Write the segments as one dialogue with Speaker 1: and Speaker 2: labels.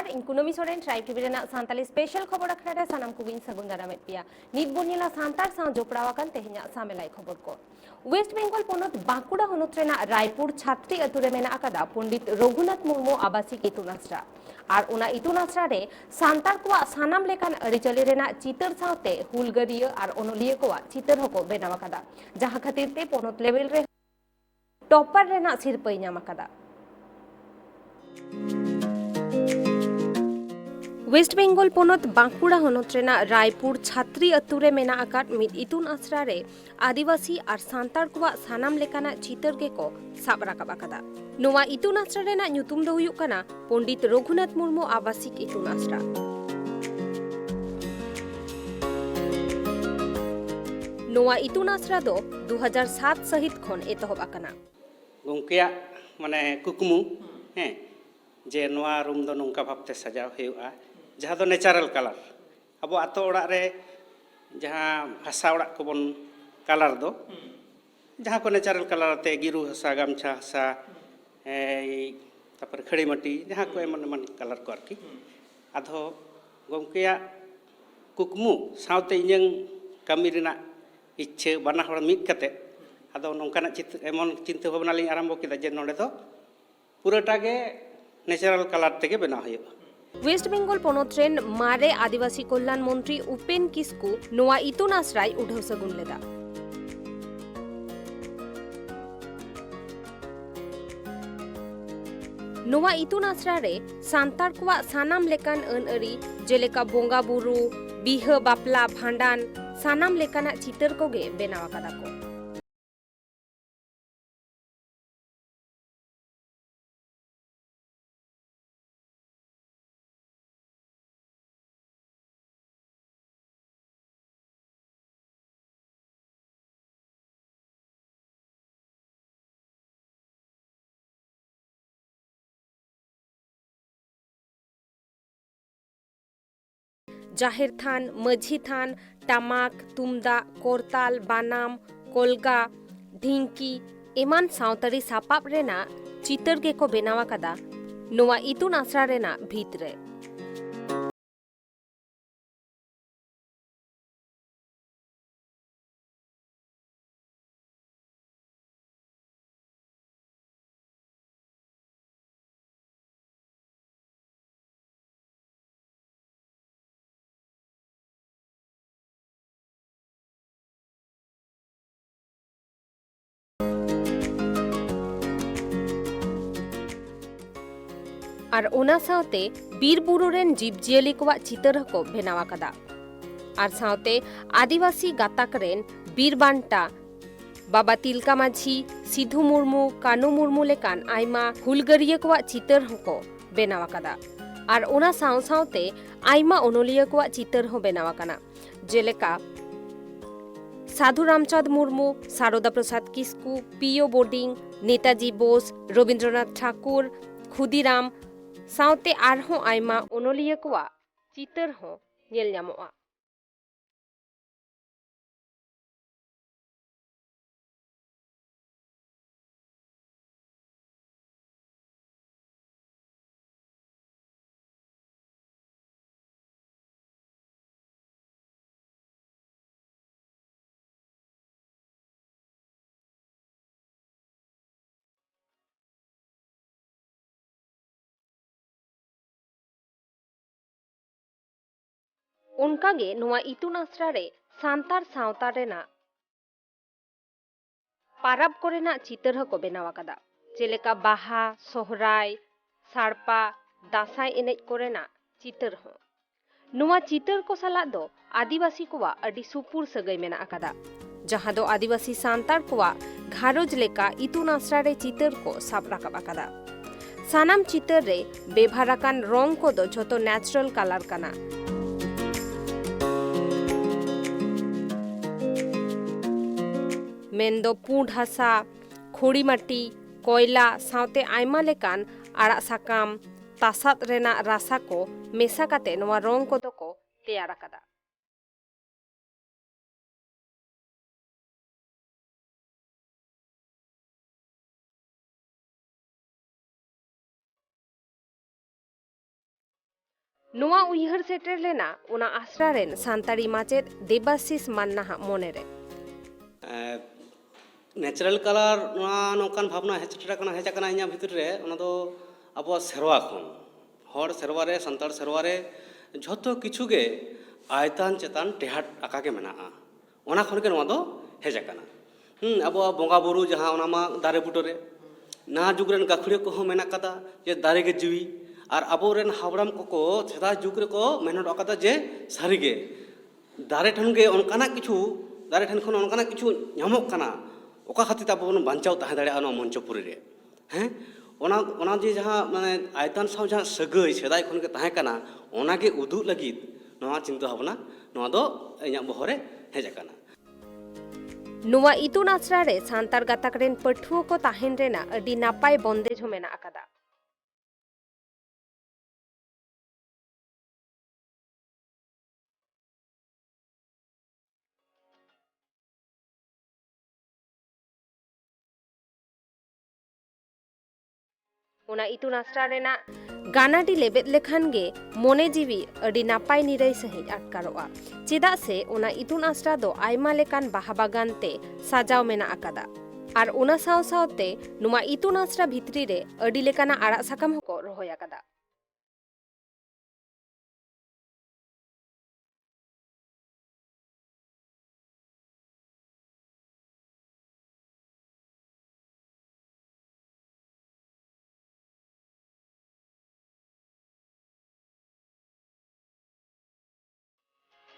Speaker 1: इन कुनमी Soren tribe TV रेना Santali special खबर अखड़ा रे सानाम कुगिन सगुन दारामेद पिया नित बोनिला सांतार सां जोपड़ावाकन तेहेnya सामेलाई खबर को वेस्ट बेंगल पोनत बांकुड़ा होनत रेना रायपुर छात्री अतु रे मेना अकादा पंडित रघुनाथ मुर्मू आवासिक इतुन आश्रा और उना इतुन आश्रा रे सांतार कोवा सानाम लेकान अरिचली रेना चितर सावते हुलगरिया और ओनलिया कोवा चितर हको बेनाव अकादा जहां खातिर ते पोनत लेवल रे टॉपर रेना सिरपई नाम अकादा। वेस्ट बेंगल पोनत बांकुड़ा होनत रेना रायपुर छात्री अतुरे मेना आकाद मिद इतुन आश्रा रे आदिवासी और सांतार कोवा सानाम लेकाना चितर गेको साब राकाब अकादा। नोवा इतुन आश्रा रेना ᱧᱩᱛᱩᱢ दो हुयुग काना पंडित रघुनाथ मुर्मू आवासिक इतुन आश्रा। नोवा इतुन आश्रा दो 2007 सहित खन एतहब आकाना।
Speaker 2: गोंकेया माने कुकमु हैं जे नोवा रूम दो नोंका भाबते सजाव हुयुगा जहाँ दो नेचारल कलर अब आतो ओड़ा रे जहाँ हसा ओड़ा को बन कलर दो जहाँ को नेचारल कलर ते गिरु हसा गामछा हसा तापर खड़ी मटी जहाँ को एमन एमन कलर को आरकी आधो गोंकेया कुकमु सावते इᱧ कमी रेना इच्छे बाना हड़ मिद कते आदो नोंकाना एमन चिंता भावना लिंग आरंभ किदा जे नोडे दो पुराटा गे नेचारल कलर तेगे बनाव हुयुगा।
Speaker 1: वेस्ट बेंगल पोनत रेन मारे आदिवासी कल्याण मंत्री उपेन किस्कु नोवा इतुन आश्राय उठाव सगुन लेदा। नोवा इतुन आश्रा रे सांतार कोवा सानाम लेकान अन अरी जेलेका बोंगा बुरु बिहा बापला भांडान सानाम लेकाना चितर कोगे बेनाव आकादा को। जाहिर थान माझी थान टामाक तुमदा कोरताल बानाम कोलगा ढिंकी एमान सावतारी सापाब रेना चितर गेको बेनाव आकादा नोवा इतुन आश्रा रेना भीत रे। और ओना सावते बीर बुरु रेन जीवजियाली कोवा चितर हको बेनाव आकादा और सावते आदिवासी गाताक रेन बीर बांटा बाबा तिलका माझी सिधु मुर्मू कानू मुर्मू लेकान आयमा हुलगरिया कोवा चितर हको बेनाव आकादा और ओना साव सावते आयमा ओनलिया कोवा चितर हो बेनाव आकाना जेलेका साधु रामचंद मुर्मू सारदा प्रसाद किस्कू पीओ बोर्डिंग नेताजी बोस रविंद्रनाथ ठाकुर खुदीराम सावते आरहों आयमा ओनलिया कोवा चितर हो नेल ᱧᱟᱢᱚᱜᱼᱟ। उनका गे नोवा इतुन आश्रा रे सांतार सावता रेना पाराब कोरेना चितर हको बेनाव आकादा जेलेका बाहा सोहराय साड़पा दासाई एनेज कोरेना चितर हो नोवा चितर को साला दो आदिवासी कोवा अडी सुपुर सगै मेना आकादा जहां दो आदिवासी सांतार कोवा घारोज लेका इतुन आश्रा रे चितर को साब राकाब आकादा सानाम चितर रे बेभाराकान रंग को दो झोतो नेचुरल कलर काना मेंदो पुंड हसा खोड़ी माटी कोयला सावते आयमा लेकान आड़ा साकाम तासात रेना रासा को मेसा काते नोवा रंग को दो को तैयार आकादा। ᱱᱚᱣᱟ ᱩᱭᱦᱟᱹᱨ ᱥᱮᱴᱮᱨ ᱞᱮᱱᱟ ᱚᱱᱟ ᱟᱥᱲᱟ ᱨᱮᱱ ᱥᱟᱱᱛᱟᱲᱤ ᱢᱟᱪᱮᱫ ᱫᱮᱵᱟᱥᱤᱥ ᱢᱟᱱᱱᱟᱦᱟᱜ ᱢᱚᱱᱮᱨᱮ।
Speaker 3: ᱱᱮᱪᱟᱨᱟᱞ ᱠᱟᱞᱟর ᱱᱚᱝᱠᱟᱱ ᱵᱷᱟᱵᱱᱟ ᱦᱮᱡ ᱟᱠᱟᱱᱟ ᱤᱧᱟᱹᱜ ᱵᱷᱤᱛᱨᱤ ᱨᱮ, ᱚᱱᱟ ᱫᱚ ᱟᱵᱚᱣᱟᱜ ᱥᱮᱨᱣᱟ ᱠᱷᱚᱱ, ᱦᱚᱲ ᱥᱮᱨᱣᱟ ᱨᱮ, ᱥᱟᱱᱛᱟᱲ ᱥᱮᱨᱣᱟ ᱨᱮ ᱡᱷᱚᱛᱚ ᱠᱤᱪᱷᱩ ᱜᱮ ᱟᱭᱛᱟᱱ ᱪᱮᱛᱟᱱ ᱴᱮᱦᱟᱴ ᱟᱠᱟ ᱜᱮ ᱢᱮᱱᱟᱜᱼᱟ। ᱚᱱᱟ ᱠᱷᱚᱱ ᱜᱮ ᱱᱚᱣᱟ ᱫᱚ ᱦᱮᱡ ᱟᱠᱟᱱᱟ। ᱟᱵᱚᱣᱟᱜ ᱵᱚᱸᱜᱟ ᱵᱩᱨᱩ ᱡᱟᱦᱟᱸ ᱚᱱᱟ ᱢᱟ ᱫᱟᱨᱮ ᱵᱩᱴᱟᱹ ᱨᱮ, ᱱᱟᱦᱟᱜ ᱡᱩᱜᱽ ᱨᱮᱱ ᱜᱟᱹᱠᱷᱩᱲᱤᱭᱟᱹ ᱠᱚᱦᱚᱸ ᱢᱮᱱᱟᱜ ᱠᱟᱫᱟ ᱡᱮ ᱫᱟᱨᱮ ᱜᱮ ᱡᱤᱣᱤ। ᱟᱨ ᱟᱵᱚᱨᱮᱱ ᱦᱟᱯᱲᱟᱢ ᱠᱚᱠᱚ ᱥᱮᱫᱟᱭ ᱡᱩᱜᱽ ᱨᱮᱠᱚ ᱢᱮᱱ ᱦᱚᱴᱚ ᱟᱠᱟᱫᱟ ᱡᱮ ᱥᱟᱹᱨᱤᱜᱮ ᱫᱟᱨᱮ ᱴᱷᱮᱱ ᱜᱮ ᱚᱱᱠᱟᱱᱟᱜ ᱠᱤᱪᱷᱩ, ᱫᱟᱨᱮ ᱴᱷᱮᱱ ᱠᱷᱚᱱ ᱚᱱᱠᱟᱱᱟᱜ ᱠᱤᱪᱷᱩ ᱧᱟᱢᱚᱜ ᱠᱟᱱᱟ ᱚᱠᱟ ᱠᱷᱟᱹᱛᱤᱨ ᱛᱮ ᱟᱵᱚ ᱵᱚᱱ ᱵᱟᱧᱪᱟᱣ ᱛᱟᱦᱮᱸ ᱫᱟᱲᱮᱭᱟᱜᱼᱟ ᱱᱚᱣᱟ ᱢᱚᱧᱪᱚᱯᱩᱨᱤ ᱨᱮ। ᱚᱱᱟ ᱡᱮ ᱡᱟᱦᱟᱸ ᱢᱟᱱᱮ ᱟᱭᱛᱟᱱ ᱥᱟᱶ ᱡᱟᱦᱟᱸ ᱥᱟᱹᱜᱟᱹᱭ ᱥᱮᱫᱟᱭ ᱠᱷᱚᱱ ᱜᱮ ᱛᱟᱦᱮᱸ ᱠᱟᱱᱟ, ᱚᱱᱟᱜᱮ ᱩᱫᱩᱜ ᱞᱟᱹᱜᱤᱫ ᱱᱚᱣᱟ ᱪᱤᱱᱛᱟᱹ ᱵᱷᱟᱵᱽᱱᱟ ᱱᱚᱣᱟ ᱫᱚ ᱤᱧᱟᱹᱜ ᱵᱚᱦᱚᱜ ᱨᱮ ᱦᱮᱡ ᱟᱠᱟᱱᱟ।
Speaker 1: ᱱᱚᱣᱟ ᱤᱛᱩᱱ ᱟᱥᱲᱟ ᱨᱮ ᱥᱟᱱᱛᱟᱲ ᱜᱟᱛᱟᱠ ᱨᱮᱱ ᱯᱟᱹᱴᱷᱩᱣᱟᱹ ᱠᱚ ᱛᱟᱦᱮᱱ ᱨᱮᱱᱟᱜ ᱟᱹᱰᱤ ᱱᱟᱯᱟᱭ ᱵᱚᱱᱫᱮᱡ ᱦᱚᱸ ᱢᱮᱱᱟᱜ ᱟᱠᱟᱫᱟ। ᱚᱱᱟ ᱤᱛᱩᱱ ᱟᱥᱲᱟ ᱨᱮᱱᱟᱜ ᱜᱟᱱᱟᱰᱤ ᱞᱮᱵᱮᱫ ᱞᱮᱠᱷᱟᱱ ᱜᱮ ᱢᱚᱱᱮ ᱡᱤᱣᱤ ᱟᱹᱰᱤ ᱱᱟᱯᱟᱭ ᱱᱤᱨᱟᱹᱭ ᱥᱟᱺᱦᱤᱡ ᱟᱴᱠᱟᱨᱚᱜᱼᱟ। ᱪᱮᱫᱟᱜ ᱥᱮ ᱚᱱᱟ ᱤᱛᱩᱱ ᱟᱥᱲᱟ ᱫᱚ ᱟᱭᱢᱟ ᱞᱮᱠᱟᱱ ᱵᱟᱦᱟ ᱵᱟᱜᱟᱱ ᱛᱮ ᱥᱟᱡᱟᱣ ᱢᱮᱱᱟᱜ ᱟᱠᱟᱫᱟ। ᱟᱨ ᱚᱱᱟ साव सावते ᱱᱚᱣᱟ ᱤᱛᱩᱱ ᱟᱥᱲᱟ ᱵᱷᱤᱛᱨᱤ ᱨᱮ ᱟᱹᱰᱤ ᱞᱮᱠᱟᱱᱟᱜ ᱟᱲᱟᱜ ᱥᱟᱠᱟᱢ ᱦᱚᱸᱠᱚ ᱨᱚᱦᱚᱭ ᱟᱠᱟᱫᱟ।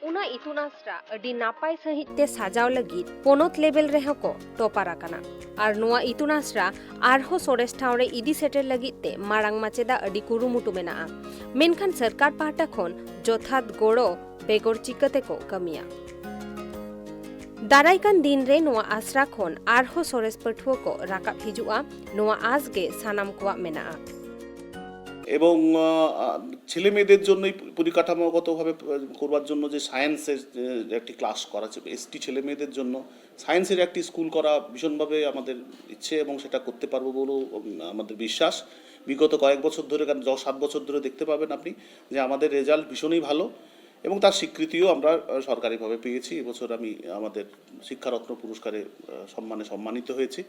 Speaker 1: ᱚᱱᱟ ᱤᱛᱩᱱ ᱟᱥᱲᱟ ᱟᱹᱰᱤ ᱱᱟᱯᱟᱭ ᱥᱟᱺᱦᱤᱡ ᱛᱮ ᱥᱟᱡᱟᱣ ᱞᱟᱹᱜᱤᱫ ᱯᱚᱱᱚᱛ ᱞᱮᱵᱮᱞ ᱨᱮᱦᱚᱸ ᱠᱚ ᱴᱚᱯᱟᱨ ᱟᱠᱟᱱᱟ। ᱟᱨ ᱱᱚᱣᱟ ᱤᱛᱩᱱ ᱟᱥᱲᱟ ᱟᱨᱦᱚᱸ ᱥᱚᱨᱮᱥ ᱴᱷᱟᱶ ᱨᱮ ᱤᱫᱤ ᱥᱮᱴᱮᱨ ᱞᱟᱹᱜᱤᱫ te ᱢᱟᱨᱟᱝ ᱢᱟᱪᱮᱫᱟᱜ ᱟᱹᱰᱤ ᱠᱩᱨᱩᱢᱩᱴᱩ ᱢᱮᱱᱟᱜᱼᱟ। ᱢᱮᱱᱠᱷᱟᱱ ᱥᱚᱨᱠᱟᱨ ᱯᱟᱦᱴᱟ ᱠᱷᱚᱱ ᱡᱚᱛᱷᱟᱛ ᱜᱚᱲᱚ ᱵᱮᱜᱚᱨ ᱪᱤᱠᱟᱹᱛᱮ ᱠᱚ ᱠᱟᱹᱢᱤᱭᱟ। ᱫᱟᱨᱟᱭᱠᱟᱱ ᱫᱤᱱ ᱨᱮ ᱱᱚᱣᱟ ᱟᱥᱲᱟ ᱠᱷᱚᱱ ᱟᱨᱦᱚᱸ ᱥᱚᱨᱮᱥ ᱯᱟᱹᱴᱷᱩᱣᱟᱹ ᱠᱚ ᱨᱟᱠᱟᱵ ᱦᱤᱡᱩᱜᱼᱟ, ᱱᱚᱣᱟ আঁচ ᱜᱮ ᱥᱟᱱᱟᱢ ᱠᱚᱣᱟᱜ ᱢᱮᱱᱟᱜᱼᱟ।
Speaker 4: এবং ছেলে মেয়েদের জন্যই পরিকাঠামোগতভাবে করবার জন্য যে সায়েন্সের একটি ক্লাস করা, এসটি ছেলে মেয়েদের জন্য সায়েন্সের একটি স্কুল করা ভীষণভাবে আমাদের ইচ্ছে এবং সেটা করতে পারবো বলেও আমাদের বিশ্বাস। বিগত কয়েক বছর ধরে, কারণ 7 বছর ধরে দেখতে পাবেন আপনি যে আমাদের রেজাল্ট ভীষণই ভালো এবং তার স্বীকৃতিও আমরা সরকারিভাবে পেয়েছি। এবছর আমি আমাদের শিক্ষারত্ন পুরস্কারে সম্মানিত হয়েছি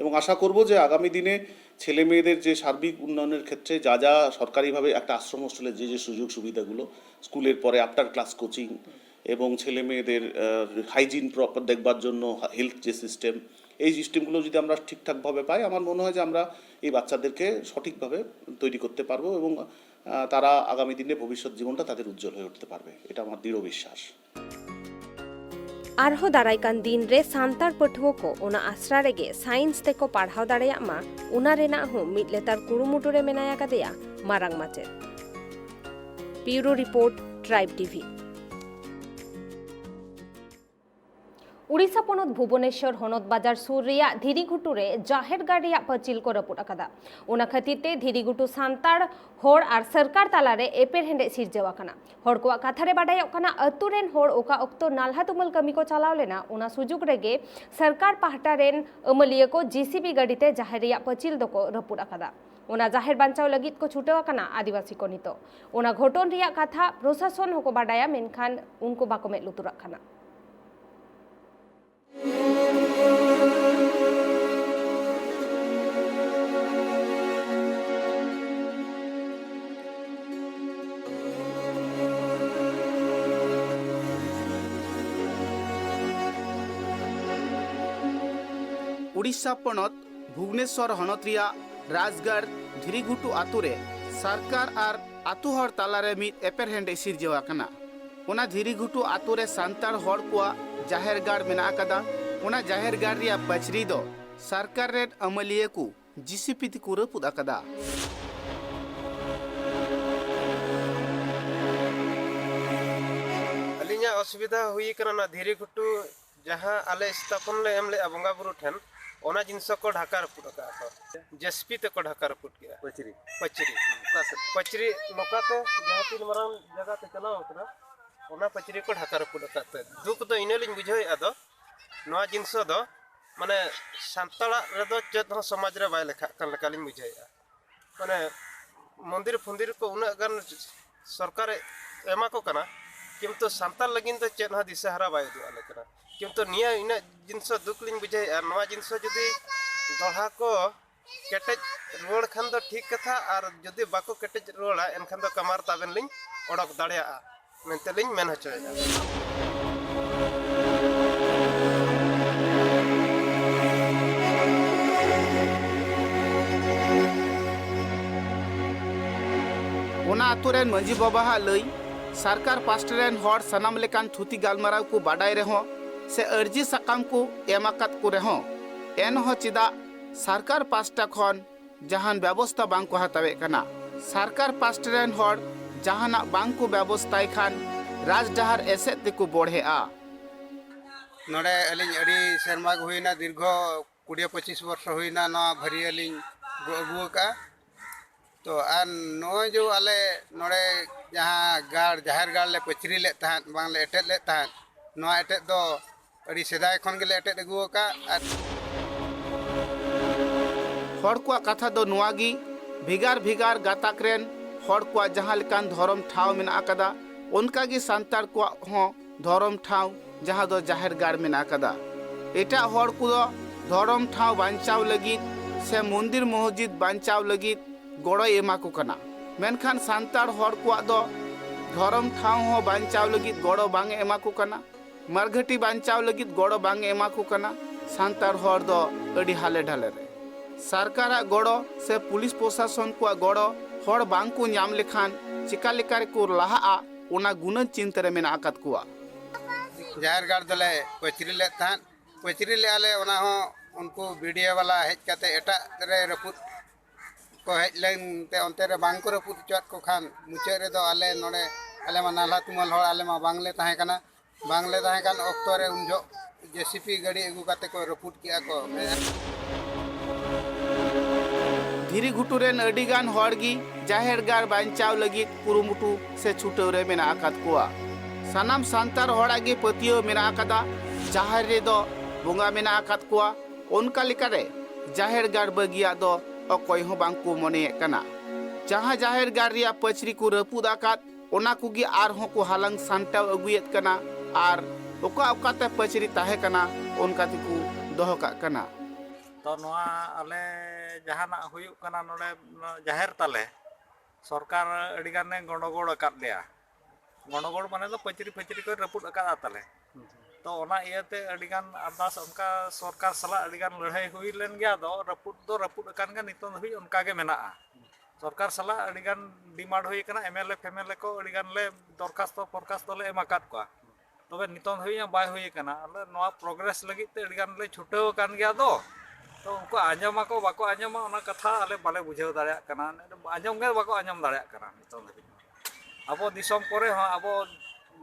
Speaker 4: এবং আশা করব যে আগামী দিনে ছেলে মেয়েদের যে সার্বিক উন্নয়নের ক্ষেত্রে যা যা সরকারিভাবে একটা আশ্রম হোস্টেলের যে সুযোগ সুবিধাগুলো, স্কুলের পরে আফটার ক্লাস কোচিং এবং ছেলে মেয়েদের হাইজিন প্রপার দেখবার জন্য হেলথ যে সিস্টেম, এই সিস্টেমগুলো যদি আমরা ঠিকঠাকভাবে পাই, আমার মনে হয় যে আমরা এই বাচ্চাদেরকে সঠিকভাবে তৈরি করতে পারবো এবং তারা আগামী দিনে ভবিষ্যৎ জীবনটা তাদের উজ্জ্বল হয়ে উঠতে পারবে, এটা আমার দৃঢ় বিশ্বাস।
Speaker 1: ᱟᱨᱦᱚᱸ ᱫᱟᱨᱟᱭᱠᱟᱱ ᱫᱤᱱ ᱨᱮ ᱥᱟᱱᱛᱟᱲ ᱯᱟᱹᱴᱷᱩᱣᱟᱹ ᱠᱚ ᱚᱱᱟ ᱟᱥᱲᱟ ᱨᱮᱜᱮ ᱥᱟᱭᱮᱱᱥ ᱛᱮᱠᱚ ᱯᱟᱲᱦᱟᱣ ᱫᱟᱲᱮᱭᱟᱜ ᱢᱟ, ᱚᱱᱟ ᱨᱮᱱᱟᱜ ᱦᱚᱸ ᱢᱤᱫ ᱞᱮᱛᱟᱲ ᱠᱩᱨᱩᱢᱩᱴᱩ ᱨᱮ ᱢᱮᱱᱟᱭ ᱟᱠᱟᱫᱮᱭᱟ ᱢᱟᱨᱟᱝ ᱢᱟᱪᱮᱫ। ᱵᱤউᱨᱳ ᱨᱤᱯᱳর্ট, ট্রাইব টিভি। उड़ीसा पनत भुवनेश्वर हनत बाजार सुर रिया धीरीघुटू रे जाहेर गाड़ रिया पचिल को रपुट अकादा। उना खातिर ते धीरीघुटू सान्ताड़ होड़ आर सरकार तालारे एपेर हेंडे सिरजेव आकाना। होड़ को कथा रे बाडायोग काना अतु रेन होड़ ओका अक्तो नालहा तुमल कमी को चलाव लेना, उना सुजुग रेगे सरकार पाहटा रेन अमलिया को जीसीबी गाड़ीते जाहेर रिया पचिल दको रपुट अकादा। उना जाहेर बांचाव लगित को छुटेव आकाना आदिवासी को नितो। उना घटन रिया कथा प्रशासन होको बाडाया, मेनखान उनको बाको मेद लुतुराग काना।
Speaker 5: उड़ीसा पनत भुवनेश्वर हनत रिया राजगढ़ धीरीघुटू आतुरे सरकार आर आतु हर तालारे मिद एपेरहेंडे सिरजेव आकाना। ओना धीरीघुटू आतुरे सान्ताड़ हर कोआ जाहेर गाड़ मेना आकादा। ओना जाहेर गाड़ रिया पचरी दो सरकार रेन अमलिया को जीसीपी ती को रपुद आकादा।
Speaker 6: अलिया असुविधा हुई करना धीरीघुटू जहाँ आले स्थापन ले एमले बंगा बुरु ठेन ओना जिनस को ढाका रपुट का जेसपी ते को ढाका रपुट गया पचरी पचरी नोकाते जहाँ तीन मरान जगह ते चलाव करा ओना पचरी को ढाका रपुट का दुख तो इनेलिन बुझाई आदो नवा जिनस दो माने सान्ताड़ा रेदो चेत हो समाज रे बाय लेखा कान लेकालिन बुझाई माने मंदिर फंदिर को उना गान सरकार एमा को कना किंतु सांताल लगिन तो चेत हा दिशा हरा बाय दु आले कना किंतु निया इना जिनस दुख लिंग बुझे और नवा जिनस जदी दोहा को केटेज रोड खान दो ठीक कथा और जदी बाको केटेज रोड़ा एनखान दो कमार ताबेन लिंग ओडक दाड़िया मेनते लिंग मेन हचोया
Speaker 5: ओना आतुरेन मंजी बाबा हा लई सरकार पास्टरेन हर सनाम लेकान थुती गालमाराव को बाडाय रहो से अर्जी सकाम को एमाकात को रहो एन हो चिदा सरकार पास्टा खन जहान व्यवस्था बांग को हतावे कना सरकार पास्टरेन हर जहाना बांग को व्यवस्थाय खान राजडहार एसेत तेको बढ़े आ
Speaker 7: नोड़े अलिंग अड़ी शर्मा हुईना दीर्घ 20-25 वर्ष हुईना ना भरी अलिंग अगुआ का तो आर नो जो आले नोड़े जहाँ गाड़ जाहिर गाड़ ले पचरी ले तहन बांग ले एटेट ले तहन नो एटेट दो अड़ी सेदाय खन के ले एटेट अगुआ का
Speaker 5: हर को कथा दो नुआगी भिगार भिगार गाताकरेन हर को जहाँ लेकान धर्म ठाव मेना आकदा उनका गी सांतार को हो धर्म ठाव जहाँ दो जाहिर गाड़ मेना आकदा एटा हर को धर्म ठाव बांचाव लगी से मंदिर मस्जिद बांचाव लगी गड़ो एमा को कना मेनखान सांतार हर को दो धर्म ठाव हो बांचाव लगी गड़ो बांग एमा को कना मरघटी बांचाव लगी गड़ो बांग एमा को कना सांतार हर दो अड़ी हाले ढाले रे सरकार गड़ो से पुलिस प्रशासन को गड़ो हर बांग को नाम लेखान चिका लेकार को लहा ओना गुणन चिंता रे मेना आकात को
Speaker 7: जाहिर गाड़ दले पचरी ले तहन पचरी ले आले ओना हो उनको वीडियो वाला हेज कते एटा रे रपुत को हेज लेन ते onte रे बांग को रपुत चट को खान मुचे रे दो आले नोडे आले मा नाला तुमल हर आले मा बांगले ताहे कना बांगले ताहे कान ऑक्टो रे उनजो जेसीपी गाड़ी अगु कते को रपुत किया को
Speaker 5: धीरी घुटुरेन अडिगान हड़गी जाहिर गाड़ बांचाव लगी कुरुमुटु से छुटो रे मेना आकात कोआ सानाम सांतार हड़ागे पतियो मेना आकादा जाहिर रे दो बोंगा मेना आकात कोआ उनका लिकारे जाहिर गाड़ बगिया दो अकोय हो बांग को मने कना जहां जाहिर गाड़ रिया पचरी को रपुद आकात ओना कुगी आर हो को हालंग सांटाव अगुयत कना आर ओका ओकाते पचरी ताहे कना उनका तिकु दोहो का कना
Speaker 8: तो नोआ आले जहाना हुयुक कना नोडे जाहिर ताले सरकार अडिगाने गंडगोड़ अकाद लेया गंडगोड़ माने तो पचरी को रपुद अकाद ताले तो ओना इयाते अडिगान अरदास उनका सरकार सला अडिगान लड़ाई हुई लेन गया दो रपुद अकान गा नितों हुई उनका के मेना सरकार सला अडिगान डिमांड हुई कना एमएलए फेमएलए को अडिगान ले दरखास्त ले एमाकाद को तबे नितों हुई बाय हुई कना आले नोआ प्रोग्रेस लगी ते अडिगान ले छुटाव कान गया दो तो उनको आंजमा को बाको आंजमा ओना कथा आले बाले बुझाव दाड़िया कना आंजम गे बाको आंजम दाड़िया कना नितों अब दिसम करे हो अब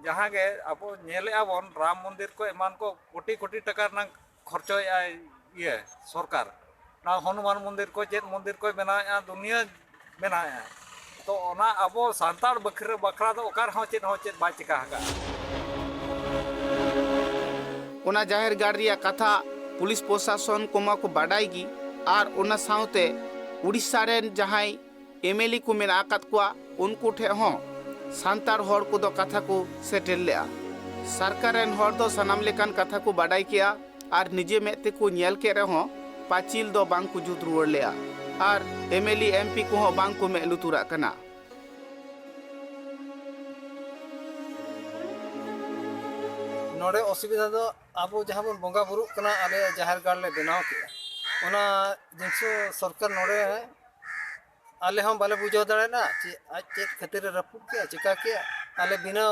Speaker 8: जहाँ गे अब नेले आबन राम मंदिर को एमान को कोटी टका ना खर्चोय ये सरकार ना हनुमान मंदिर को चेत मंदिर को बनाया दुनिया बनाया तो ओना अब सांतार बखरा तो ओकार हो चेत बा चिका हका
Speaker 5: ओना जाहिर गाड़ रिया कथा पुलिस प्रशासन कोमा को बाडाईगी और ओना साउते उड़ीसा रेन जहां एमएलए को मेना आकात को उनको ठे हो सांतार हर को दो कथा को सेटेल लेआ सरकार रेन हर दो सनाम लेकान कथा को बाडाई किया और निजे मेते को नेल के रहो पाचिल दो बांग को जुत रुवर लेआ और एमएलए एमपी को हो बांग को में लुतुरा कना
Speaker 6: नोड़े असुविधा दो अब जहाँ बन बंगा बुरुक कना आले जाहिर गाड़ ले बनाव के ओना जिनसो सरकार नोड़े आले हम बाले बुझाव दाड़े ना आज चेत खातिर रपुद के चिका के आले बिना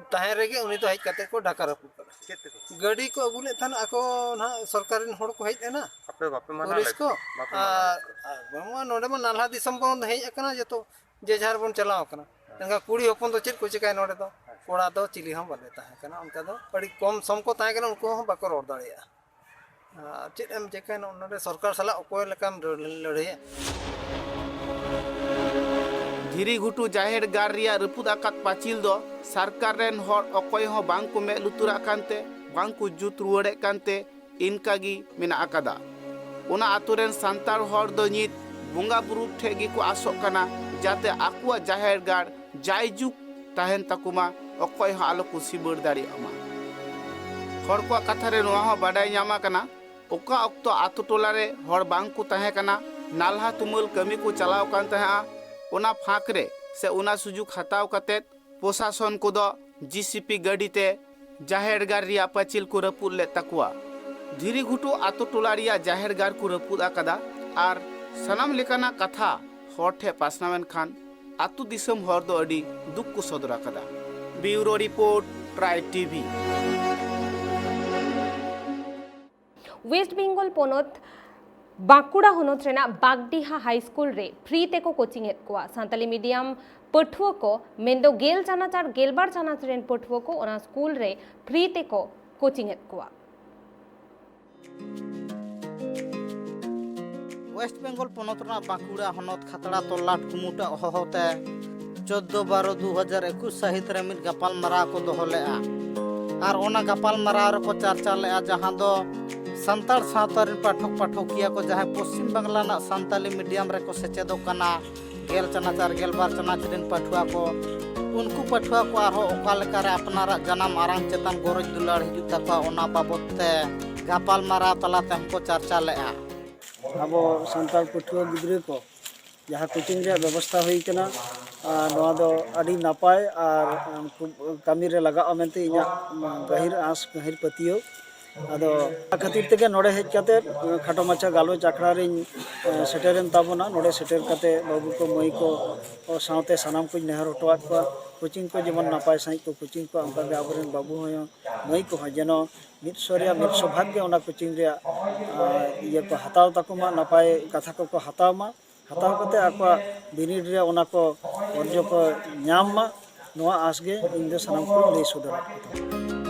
Speaker 6: ताहे रेगे उनी तो हेज कते को ढाका रपुद कर गाड़ी को अगुले थान आको ना सरकारिन होड़ को हेज ना
Speaker 8: आपे बापे माना
Speaker 6: पुलिस को बमा नोड़े में नाला दिसम बन हेज कना जतो जे झार बन चलाव कना तंगा कुड़ी होपन तो चेत को चिकाय नोड़े दो कोड़ा दो चिली हम बाले ताहे कना उनका दो बड़ी कम सम को ताहे कना उनको हम बाको रोड दाड़िया चेत एम चिकाय नोड़े सरकार सला ओकोय लेकान लड़ाई
Speaker 5: धीरी घुटू जाहिर गाड़ रिया रपुद आकात पाचिल दो सरकार रेन हर अकोय हो बांग को में लुतुरा कानते बांग को जुत रुवड़े कानते इनका गी मेना आकादा ओना आतुरेन सांतार हर दो नित बोंगा बुरु ठेगी को आसोक कना जाते आकुआ जाहिर गाड़ जायजुग तहन तकुमा अकय हो आलो को सिबड़ दाड़ियामा हर को कथा रे नोआ हो बाडाय ᱧᱟᱢᱟ ᱠᱟᱱᱟ ओका अक्तो आतु टोला रे हर बांग को तहे कना नालहा तुमुल कमी को चलाव कान तहा ओना फाक रे से ओना सुजुग हताव कते प्रशासन को दो जीसीपी गाड़ी ते जाहेरगार रिया पचिल को रपुद ले तकुआ धीरी घुटू आतु टोला रिया जाहेरगार को रपुद आकदा आर सनाम लेकाना कथा हर ठे पासनावेन खान आतु दिसम हर दो अडी दुख को सदर आकदा ब्यूरो रिपोर्ट ट्राई टीवी
Speaker 1: वेस्ट बेंगल पोनत बांकुड़ा होनत रेना बागडीहा हाई स्कूल रे फ्री तेको कोचिंग एत कोआ सांताली मीडियम पठुआ को मेंदो गेल चानाच आर गेलबार चानाच रेन पठुआ को ओना स्कूल रे फ्री तेको कोचिंग एत कोआ
Speaker 9: वेस्ट बेंगल पोनतना बांकुड़ा होनत खतड़ा तोलाट कुमुटा होते 14/12/2021 साहित रे मिट गपाल मारा को दोहलेआ आर ओना गपाल मारा रे को चर्चा लेआ जहां दो संताल सावतार पाठक पाठकिया को जहां पश्चिम बांग्ला ना संताली मीडियम रे को सेचेदो कना गेल चनाचार गेलबार चनाच रेन पठुआ को उनको पठुआ को आरो ओका लेका रे अपनारा जन्म आराम चेतन गरज दुलार हिजु तका ओना बाबत ते गपाल मारा तलाते हमको चर्चा लेआ
Speaker 10: अब संताल पठुआ गिद्रे को जहाँ कोचिंग रे व्यवस्था हुई कना नवा दो अडी नापाय आर कमी रे लगा मेनते इया गहिर आस गहिर पतियो अदो खातिर तेगे नोडे हेज काते खाटो माछा गालोच आखड़ा रे सेटेरन ताबोना नोडे सेटेर काते बाबू को मई को सावते सनाम को नेहर हटवात को कोचिंग को जेमन नापाय साई को कोचिंग को अंका गे आबरेन बाबू होय मई को जेनो मिट सौर्या मिट सौभाग्य ओना कोचिंग रे ये को हताव ताकुमा नापाय कथा को हतावमा हताव कते आको बिनिड रे ओना को अर्जो को ᱧᱟᱢ मा नोआ आसगे इन दो सनाम को ले सुदर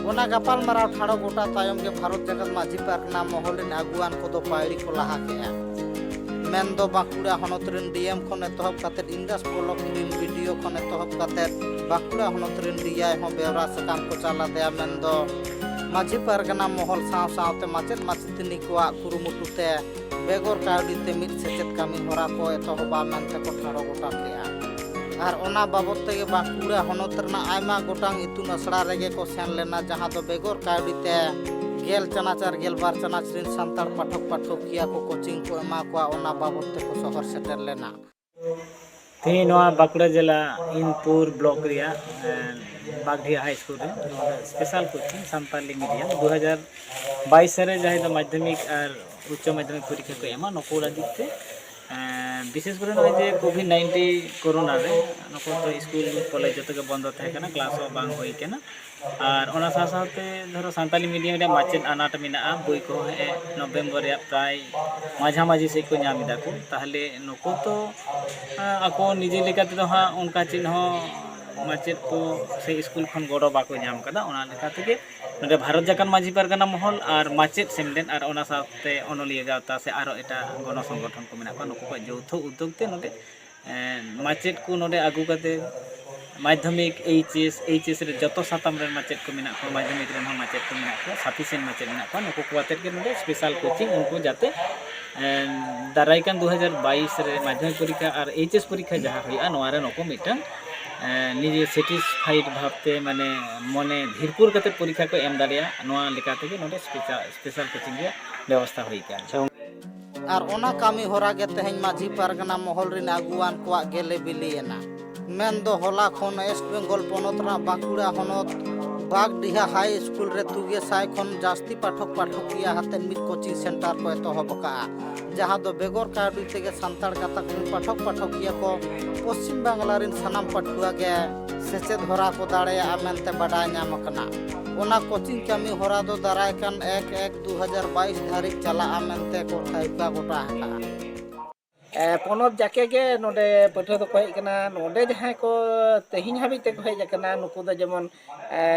Speaker 9: ओना गपाल माराव ठाड़ो गोटा तायम के भारत जगत माझी पार्कना महलिन आगुआन को दो पायरी को लहा केया मेन दो बांकुड़ा होनत रेन डीएम खन एतहब काते इंदास ब्लॉक रीन वीडियो खन एतहब काते बांकुड़ा होनत रेन डीआई हो बेवरा सकाम को चाला देया मेन दो माझी पार्कना महल साव सावते माचेत माचेतनी को कुरुमुटुते बेगोर काउडीते मिट सेचेत कामी होरा को एतहबा मेनते को ठाड़ो गोटा केया आर ओना बाबत तेगे बांकुड़ा होनत रना आयमा गोटांग इतुन असड़ा रेगे को सेन लेना जहां दो बेगोर काउडीते गेल चनाचार गेलबार चनाच रिन संताल पाठक पाठकिया को कोचिंग को एमा को ओना बाबत ते को शहर सेटर लेना
Speaker 11: ती नोआ बांकुड़ा जिला इनपुर ब्लॉक रिया बागडीहा हाई स्कूल रे स्पेशल कोचिंग संताली मीडियम 2022 रे जहां दो माध्यमिक और उच्च माध्यमिक परीक्षा को एमा नकोड़ा दिते विशेष कर कोविड-19 कोरोना रे नको तो स्कूल कॉलेज जत के बंद थे कना क्लास बांग होई केना और ओना साथे धरो संताली मीडियम रे माचेत अनाट मिना बोई को है नवंबर या प्राय माझा माझी से को नाम दा को ताहले नको तो आको निजे लेका तो हा उनका चिन्ह माचेत को से स्कूल खन गोड़ो बाको नाम कदा ओना लेका तके नडे भारत जाकान माझी पारगाना महल और माचेत सेमलेन और ओना साथे अनलिया गावता से आरो एटा गण संगठन को मेना नको को जौथ उद्योग ते नडे माचेत को नडे आगु कते माध्यमिक एचएस रे जतो सातम रे माचेत को मेना को माध्यमिक रे माचेत को मेना को सफिशिएंट माचेत मेना को नको को के नडे स्पेशल कोचिंग उनको जाते दारायकान 2022 रे माध्यमिक परीक्षा और एचएस परीक्षा जहां होया नोआ रे नको मिटन निजे सेटिस्फाइड भावते माने मने धीरपुर कते परीक्षा को एम दाड़िया नोआ लेकाते के नोडे स्पेशल कोचिंग रे व्यवस्था होई कान
Speaker 9: आर ओना कामी होरा गे तेहन माझी पारगना महल रिन आगुआन कोआ गेले बिलियना मेन दो होला खन वेस्ट बेंगल पोनतना बांकुड़ा होनत बागडीहा हाई स्कूल रे तुगे साय खन जास्ती पाठक पाठकिया हाते मिट कोचिंग सेंटर को एतहब का जहां दो बेगोर काउडी तेगे संताल गातक पाठक पाठकिया को पश्चिम बांग्ला रिन सनाम पठुआ गे सेचेद होरा को दाड़ेया मेनते बाडाय नाम कना ओना कोचिंग कामी होरा दो दाराय कान 1/1/2022 धारी चला मेनते को थाइपा गोटा हका
Speaker 10: पोनत जाके गे नोडे पठुआ तो कहे कना नोडे जहां को तेहिन हाबी ते कहे जकना नुकु द जेमन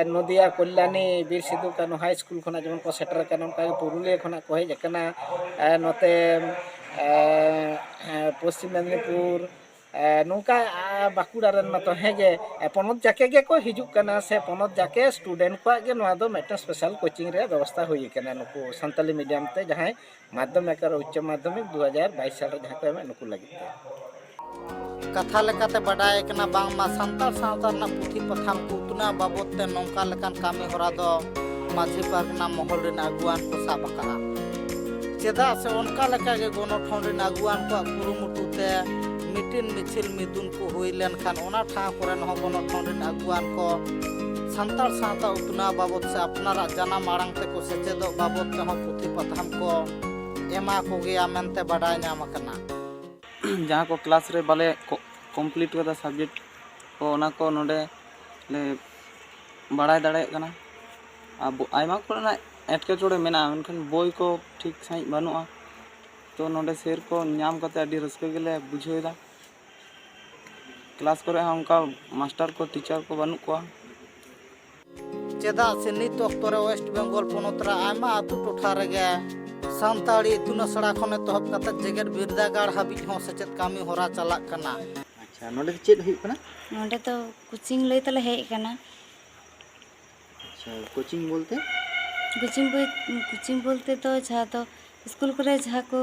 Speaker 10: नदिया कल्याणी बीर सिद्धू कानू हाई स्कूल खना जेमन को सेटर कान उनका पुरुलिया खना कहे जकना नोते पश्चिम मेदिनीपुर नौका बांकुड़ा रन मतो हेगे पोनत जाके गे को हिजुक कना से पोनत जाके स्टूडेंट को गे नोआ दो मेटा स्पेशल कोचिंग रे व्यवस्था होई कना नुकु संताली मीडियम ते जहां माध्यमिक और उच्च माध्यमिक 2022 साल रे जहां को नुकु लगी
Speaker 9: कथा लेकाते बाडाय कना बांगमा सांताल सावता रना पुथी पथाम को उतना बाबत ते नौका लेकान कामी होरा दो माझी पारगना महल रेन आगुआन को साब आकाहा चेदा से उनका लेका गे गणठन रेन आगुआन को कुरुमुटु ते मिटिन मिছিল मिदुन को हुई लेन खान ओना ठा करेन हो गणठन रेन आगुआन को सांताल सावता उतना बाबत से अपनारा जाना मारांग ते को सेचेदो बाबत ते हो पुथी पथाम को एमा को गया मेनते बाडाय नाम कना
Speaker 12: जहाँ को क्लास रे बाले कम्प्लीट कदा सब्जेक्ट को ओना को नोडे ले बाडाय दाड़े कना अब आयमा कोना एटकेचोड़े मेना उनखान बोई को ठीक सही बानुआ तो नोडे शेर को नाम कते अडी रस्के गेले बुझेदा क्लास करे उनका मास्टर को टीचर को बानु को
Speaker 9: चेदा से नित अक्तरे वेस्ट बेंगल पोनोतरा आयमा आतु टोठा रेगे सानताड़ी इतुन असड़ा खने तहब कते जेगेट बिरदागाड़ हाबिज हो सचेत कामी होरा चलाक कना
Speaker 12: अच्छा नोडे चेत हुई कना
Speaker 13: नोडे तो कोचिंग लई तले हेज कना
Speaker 12: अच्छा कोचिंग बोलते
Speaker 13: कोचिंग बोलते तो जहाँ तो स्कूल करे जहाँ को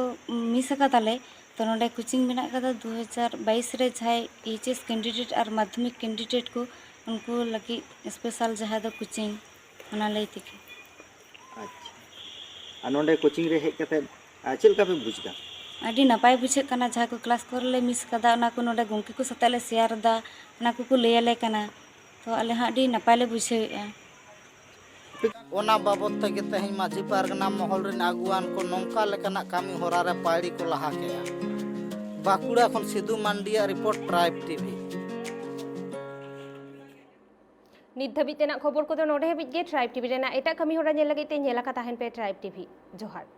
Speaker 13: मिस कदाले तो नोडे कोचिंग मेना कदा 2022 रे जहाँ एचएस कैंडिडेट और माध्यमिक कैंडिडेट को उनको लगी स्पेशल जहाँ तो कोचिंग ओना लई तिके
Speaker 12: अच्छा आ नोडे कोचिंग रे हेज कते चेल का पे बुझदा
Speaker 13: अभी नपाय बुझे कना जहाँ को क्लास करले मिस कदा ओना को नोडे गंके को सताले शेयर दा ओना को लैयाले कना तो आले हाँ अभी नपाय ले बुझेआ
Speaker 9: ओना बाबत तगे तही माझी पारगना महल रेन आगुआन को नौका लेकाना कामी होरा रे पायड़ी को लहा केया बाकुड़ा खन सिद्धू मांडिया रिपोर्ट ट्राइब टीवी
Speaker 1: नित धाबिज तेना खबर को नोडे हाबिज गे ट्राइब टीवी रेना एटा कमी होरा नेल लगे ते नेला का ताहेन पे ट्राइब टीवी जोहार।